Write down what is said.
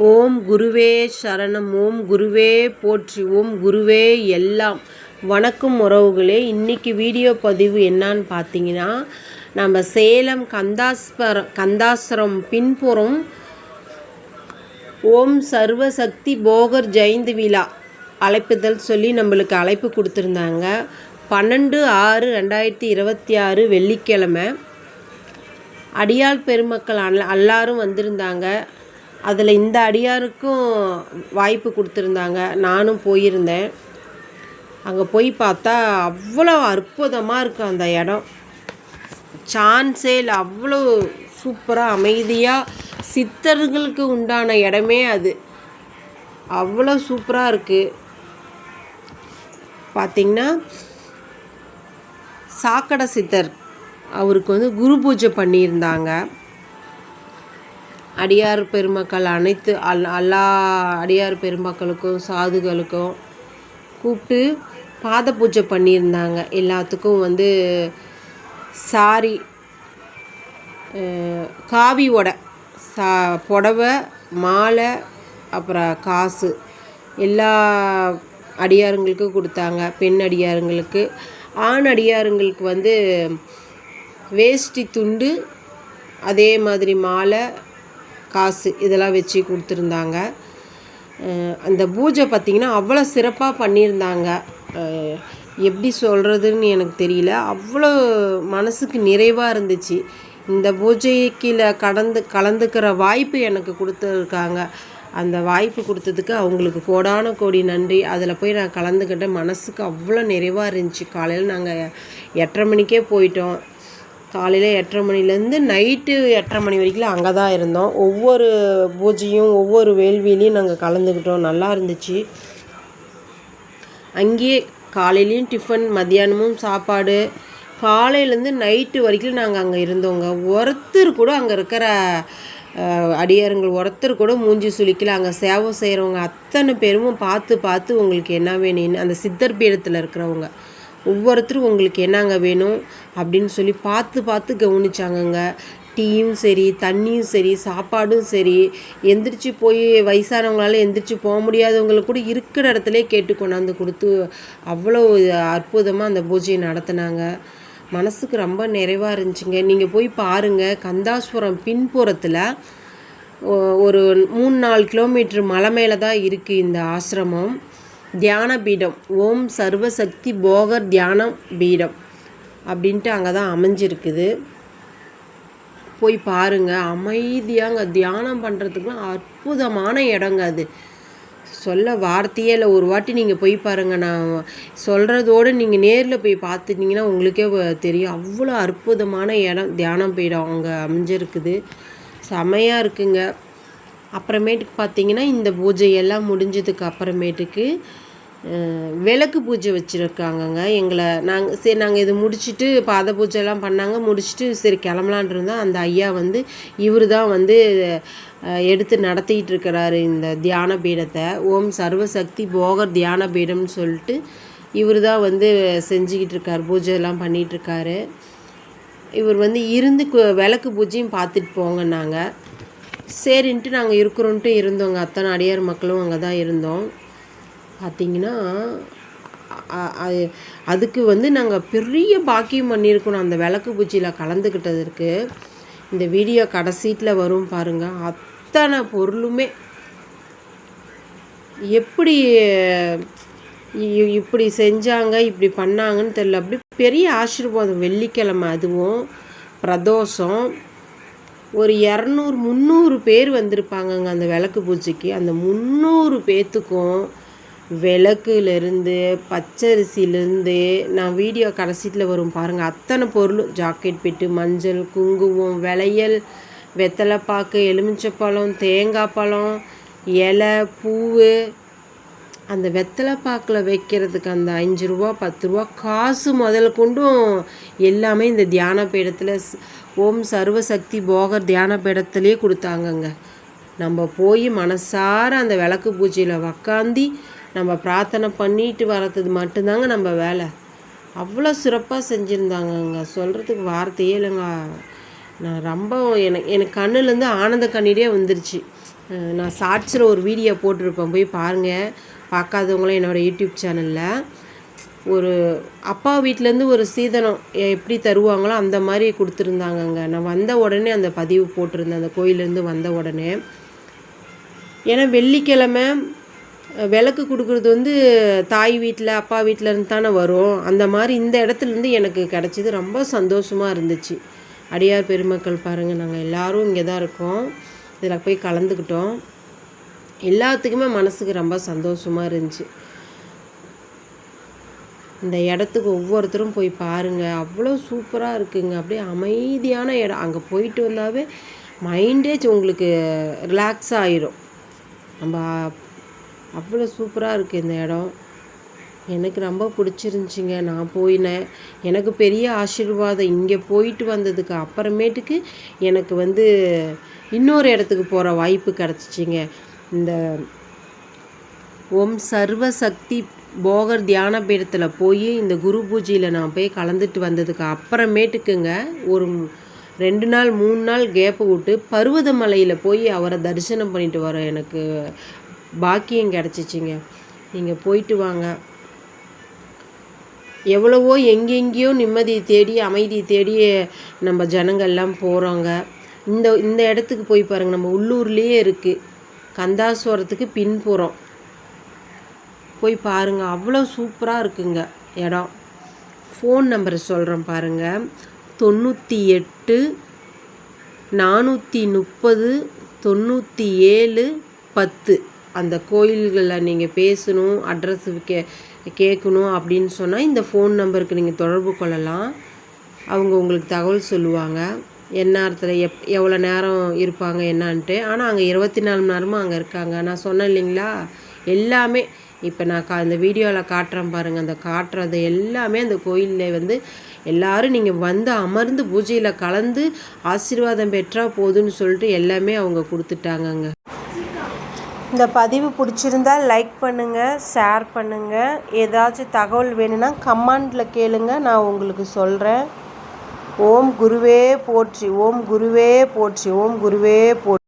ஓம் குருவே சரணம். ஓம் குருவே போற்றி. ஓம் குருவே எல்லாம். வணக்கம் உறவுகளே. இன்றைக்கி வீடியோ பதிவு என்னான்னு பார்த்தீங்கன்னா, நம்ம சேலம் கந்தாசிரம் பின்புறம் ஓம் சர்வசக்தி போகர் ஜெயந்தி விழா அழைப்புதல் சொல்லி நம்மளுக்கு அழைப்பு கொடுத்துருந்தாங்க. 12/6/2026 வெள்ளிக்கிழமை. அடியாள் பெருமக்கள் எல்லாரும் வந்திருந்தாங்க. அதில் இந்த அடியாருக்கும் வாய்ப்பு கொடுத்துருந்தாங்க. நானும் போயிருந்தேன். அங்கே போய் பார்த்தா அவ்வளோ அற்புதமாக இருக்குது அந்த இடம். சான்ஸே இல்லை, அவ்வளோ சூப்பராக அமைதியாக சித்தர்களுக்கு உண்டான இடமே அது. அவ்வளோ சூப்பராக இருக்குது. பார்த்திங்கன்னா சாக்கடை சித்தர் அவருக்கு குரு பூஜை பண்ணியிருந்தாங்க. அடியார் பெருமக்கள் அனைத்து எல்லா அடியார் பெருமக்களுக்கும் சாதுகளுக்கும் கூப்பிட்டு பாத பூஜை பண்ணியிருந்தாங்க. எல்லாத்துக்கும் சாரி, காவி உடை, புடவை, மாலை, அப்புறம் காசு எல்லா அடியாருங்களுக்கும் கொடுத்தாங்க. பெண் அடியாருங்களுக்கு, ஆண் அடியாருங்களுக்கு வேஷ்டி துண்டு, அதே மாதிரி மாலை, காசு இதெல்லாம் வச்சு கொடுத்துருந்தாங்க. அந்த பூஜை பார்த்திங்கன்னா அவ்வளோ சிறப்பாக பண்ணியிருந்தாங்க. எப்படி சொல்கிறதுன்னு எனக்கு தெரியல. அவ்வளோ மனசுக்கு நிறைவாக இருந்துச்சு. இந்த பூஜைக்கு கலந்துக்கிற வாய்ப்பு எனக்கு கொடுத்துருக்காங்க. அந்த வாய்ப்பு கொடுத்ததுக்கு அவங்களுக்கு கோடான கோடி நன்றி. அதில் போய் நான் கலந்துக்கிட்டேன். மனசுக்கு அவ்வளோ நிறைவாக இருந்துச்சு. காலையில் நாங்கள் 8:30 மணிக்கே போயிட்டோம். காலையில் 8:30 மணிலேருந்து நைட்டு 8:30 மணி வரைக்கும் அங்கே தான் இருந்தோம். ஒவ்வொரு பூஜையும் ஒவ்வொரு வேள்வியிலையும் நாங்கள் கலந்துக்கிட்டோம். நல்லா இருந்துச்சு. அங்கேயே காலையிலையும் டிஃபன், மத்தியானமும் சாப்பாடு, காலையிலேருந்து நைட்டு வரைக்கும் நாங்கள் அங்கே இருந்தோங்க. ஒருத்தர் கூட அங்கே இருக்கிற அடியாருங்கள் ஒருத்தர் கூட மூஞ்சி சுளிக்கல. அங்கே சேவை செய்கிறவங்க அத்தனை பேரும் பார்த்து உங்களுக்கு என்ன வேணும்னு, அந்த சித்தர் பீடத்தில் இருக்கிறவங்க ஒவ்வொருத்தரும் உங்களுக்கு என்னங்க வேணும் அப்படின்னு சொல்லி பார்த்து கவனிச்சாங்கங்க. டீயும் சரி, தண்ணியும் சரி, சாப்பாடும் சரி, எந்திரிச்சு போய் வயசானவங்களால எந்திரிச்சு போக முடியாதவங்களுக்கு கூட இருக்கிற இடத்துல கேட்டு கொண்டாந்து கொடுத்து அவ்வளோ அற்புதமாக அந்த பூஜையை நடத்தினாங்க. மனசுக்கு ரொம்ப நிறைவாக இருந்துச்சுங்க. நீங்கள் போய் பாருங்கள். கந்தாசுரம் பின்புறத்தில் ஒரு 3-4 கிலோமீட்டர் மலை மேலே தான் இருக்குது இந்த ஆசிரமம். தியான பீடம், ஓம் சர்வசக்தி போகர் தியான பீடம் அப்படின்ட்டு அங்கே தான் அமைஞ்சிருக்குது. போய் பாருங்கள். அமைதியாங்க தியானம் பண்ணுறதுக்குலாம் அற்புதமான இடங்க அது. சொல்ல வார்த்தையே இல்லை. ஒரு வாட்டி நீங்கள் போய் பாருங்கள். நான் சொல்கிறதோடு நீங்கள் நேரில் போய் பார்த்துட்டிங்கன்னா உங்களுக்கே தெரியும். அவ்வளோ அற்புதமான இடம், தியான பீடம் அங்கே அமைஞ்சிருக்குது. செமையாக இருக்குங்க. அப்புறமேட்டுக்கு பார்த்திங்கன்னா இந்த பூஜையெல்லாம் முடிஞ்சதுக்கு அப்புறமேட்டுக்கு விளக்கு பூஜை வச்சுருக்காங்கங்க. நாங்கள் இது முடிச்சுட்டு பாத பூஜைலாம் பண்ணாங்க. முடிச்சுட்டு சரி கிளம்பலான் இருந்தோம். அந்த ஐயா இவர் தான் எடுத்து நடத்திக்கிட்டு இருக்கிறாரு இந்த தியான பீடத்தை. ஓம் சர்வசக்தி போகர் தியான பீடம்னு சொல்லிட்டு இவர் தான் செஞ்சுக்கிட்டு இருக்கார். பூஜைலாம் பண்ணிகிட்ருக்காரு. இவர் இருந்து விளக்கு பூஜையும் பார்த்துட்டு போங்கன்னாங்க. சரின்ட்டு நாங்கள் இருக்கிறோன்ட்டு இருந்தோங்க. அத்தனை அடியார் மக்களும் அங்கே தான் இருந்தோம். பார்த்திங்கன்னா அதுக்கு நாங்கள் பெரிய பாக்கியம் பண்ணியிருக்கணும் அந்த விளக்கு பூஜையில் கலந்துக்கிட்டதற்கு. இந்த வீடியோ கடைசீட்டில் வரும் பாருங்கள். அத்தனை பொருளுமே எப்படி இப்படி செஞ்சாங்க, இப்படி பண்ணாங்கன்னு தெரியல. அப்படி பெரிய ஆசீர்வாதம். வெள்ளிக்கிழமை, அதுவும் பிரதோஷம். ஒரு 200-300 பேர் வந்திருப்பாங்கங்க அந்த விளக்கு பூஜைக்கு. அந்த 300 பேர்த்துக்கும் விளக்குலேருந்து பச்சரிசிலேருந்து, நான் வீடியோ கடைசீட்டில் வரும் பாருங்கள், அத்தனை பொருளும், ஜாக்கெட் பெட்டு, மஞ்சள், குங்குமம், விளையல், வெத்தலைப்பாக்கு, எலுமிச்சப்பழம், தேங்காய் பழம், இலை, பூவு, அந்த வெத்தலைப்பாக்கில் வைக்கிறதுக்கு அந்த 5 ரூபா 10 ரூபா காசு முதல் கொண்டும் எல்லாமே இந்த தியான பீடத்தில் ஓம் சர்வசக்தி போகர் தியான பீடத்துலேயே கொடுத்தாங்கங்க. நம்ம போய் மனசார அந்த விளக்கு பூஜையில் உக்காந்தி நம்ம பிரார்த்தனை பண்ணிட்டு வர்றது மட்டும்தாங்க நம்ம வேலை. அவ்வளோ சிறப்பாக செஞ்சுருந்தாங்கங்க. சொல்கிறதுக்கு வார்த்தையே இல்லைங்க. நான் ரொம்ப எனக்கு கண்ணுலேருந்து ஆனந்த கண்ணீரே வந்துருச்சு. நான் ஷார்ட்ஸில் ஒரு வீடியோ போட்டிருப்பேன், போய் பாருங்கள் பார்க்காதவங்களும் என்னோடய யூடியூப் சேனலில். ஒரு அப்பா வீட்டிலேருந்து ஒரு சீதனம் எப்படி தருவாங்களோ அந்த மாதிரி கொடுத்துருந்தாங்கங்க. நான் வந்த உடனே அந்த பதிவு போட்டிருந்தேன், அந்த கோயிலேருந்து வந்த உடனே. ஏன்னா வெள்ளிக்கிழமை விளக்கு கொடுக்குறது வந்து தாய் வீட்டில் அப்பா வீட்டிலேருந்து தானே வரும். அந்த மாதிரி இந்த இடத்துலேருந்து எனக்கு கிடச்சிது, ரொம்ப சந்தோஷமாக இருந்துச்சு. அடியார் பெருமக்கள் பாருங்கள், நாங்கள் எல்லோரும் இங்கே தான் இருக்கோம், இதில் போய் கலந்துக்கிட்டோம். எல்லாத்துக்குமே மனசுக்கு ரொம்ப சந்தோஷமாக இருந்துச்சு. இந்த இடத்துக்கு ஒவ்வொருத்தரும் போய் பாருங்கள், அவ்வளோ சூப்பராக இருக்குங்க. அப்படியே அமைதியான இடம். அங்கே போயிட்டு வந்தாவே மைண்டே உங்களுக்கு ரிலாக்ஸ் ஆகிரும். நம்ம அவ்வளோ சூப்பராக இருக்குது இந்த இடம். எனக்கு ரொம்ப பிடிச்சிருந்துச்சிங்க. நான் போயினேன், எனக்கு பெரிய ஆசீர்வாதம். இங்கே போயிட்டு வந்ததுக்கு அப்புறமேட்டுக்கு எனக்கு வந்து இன்னொரு இடத்துக்கு போகிற வாய்ப்பு கிடச்சிச்சிங்க. இந்த ஓம் சர்வசக்தி போகர் தியான பீடத்தில் போய் இந்த குரு பூஜையில் நான் போய் கலந்துட்டு வந்ததுக்கு அப்புறமேட்டுக்குங்க ஒரு 2 நாள் 3 நாள் கேப்பு விட்டு பருவதமலையில் போய் அவரை தரிசனம் பண்ணிட்டு வர எனக்கு பாக்கியம் கிடச்சிச்சிங்க. நீங்கள் போயிட்டு வாங்க. எவ்வளவோ எங்கெங்கேயோ நிம்மதியை தேடி அமைதியை தேடி நம்ம ஜனங்கள்லாம் போகிறோங்க. இந்த இடத்துக்கு போய் பாருங்கள், நம்ம உள்ளூர்லேயே இருக்குது, கந்தாசுவரத்துக்கு பின்புறம் போய் பாருங்கள். அவ்வளோ சூப்பராக இருக்குங்க இடம். ஃபோன் நம்பரை சொல்கிறேன் பாருங்கள், 98 430 97 10. அந்த கோயில்களில் நீங்கள் பேசணும், அட்ரஸு கேட்கணும் அப்படின்னு சொன்னால் இந்த ஃபோன் நம்பருக்கு நீங்கள் தொடர்பு கொள்ளலாம். அவங்க உங்களுக்கு தகவல் சொல்லுவாங்க, எந்நேரத்தில் எவ்வளோ நேரம் இருப்பாங்க என்னான்ட்டு. ஆனால் அங்கே 24 மணி நேரமும் அங்கே இருக்காங்க. நான் சொன்னேன் இல்லைங்களா, எல்லாமே இப்போ நான் இந்த வீடியோவில் காட்டுறேன் பாருங்கள். அந்த காட்டுறது எல்லாமே அந்த கோயிலில் வந்து எல்லோரும் நீங்கள் வந்து அமர்ந்து பூஜையில் கலந்து ஆசீர்வாதம் பெற்றால் போதுன்னு சொல்லிட்டு எல்லாமே அவங்க கொடுத்துட்டாங்கங்க. இந்த பதிவு பிடிச்சிருந்தால் லைக் பண்ணுங்கள், ஷேர் பண்ணுங்கள். ஏதாச்சும் தகவல் வேணும்னா கமெண்டில் கேளுங்க, நான் உங்களுக்கு சொல்கிறேன். ஓம் குருவே போற்றி, ஓம் குருவே போற்றி, ஓம் குருவே போற்றி.